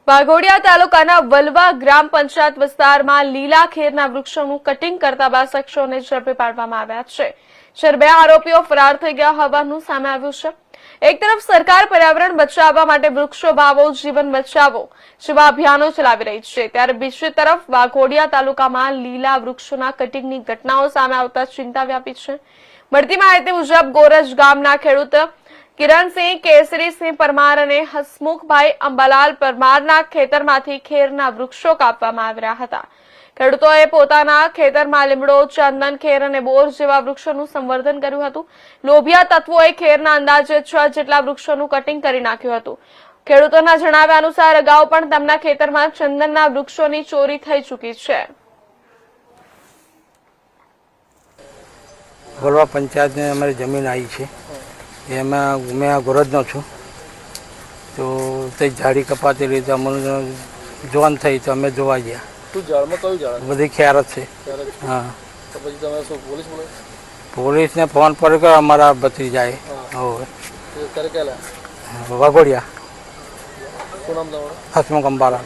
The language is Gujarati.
વાઘોડિયા તાલુકાના વલવા ગ્રામ પંચાયત વિસ્તારમાં લીલા ખેરના વૃક્ષોનું કટિંગ કરતા 2 શખ્સોને ઝડપી પાડવામાં આવ્યા છે. જ્યારે 2 આરોપીઓ ફરાર થઈ ગયા હોવાનું સામે આવ્યું છે. એક તરફ સરકાર પર્યાવરણ બચાવવા માટે વૃક્ષો વાવો જીવન બચાવો જેવા અભિયાનો ચલાવી રહી છે, ત્યારે બીજી તરફ વાઘોડિયા તાલુકામાં લીલા વૃક્ષોના કટિંગની ઘટનાઓ સામે આવતા ચિંતા વ્યાપી છે. મળતી માહિતી મુજબ ગોરજ ગામના ખેડૂત કિરણસિંહ કેસરીસિંહ પરમાર અને હસમુખભાઈ અંબાલાલ પરમારના ખેતરમાંથી ખેરના વૃક્ષો કાપવામાં આવ્યા હતા. ખેડૂતોએ પોતાના ખેતરમાં લીમડો, ચંદન, ખેર અને બોર જેવા વૃક્ષોનું સંવર્ધન કર્યું હતું. લોભિયા તત્વોએ ખેરના અંદાજે 6 જેટલા વૃક્ષોનું કટિંગ કરી નાખ્યું હતું. ખેડૂતોના જણાવ્યા અનુસાર અગાઉ પણ તેમના ખેતરમાં ચંદનના વૃક્ષોની ચોરી થઈ ચૂકી છે. વલવા પંચાયતને અમારી જમીન આવી છે, એમાં મેં ગોરજનો છું. તો તે ઝાડી કપાતી રીતે અમને જોન થઈ તો અમે જોવા ગયા. બધી ખ્યાલ જ છે. હા, પોલીસને ફોન પર કર્યો અમારા ભત્રીજાએ. વાઘોડિયા હસમુખ અંબાલાલ.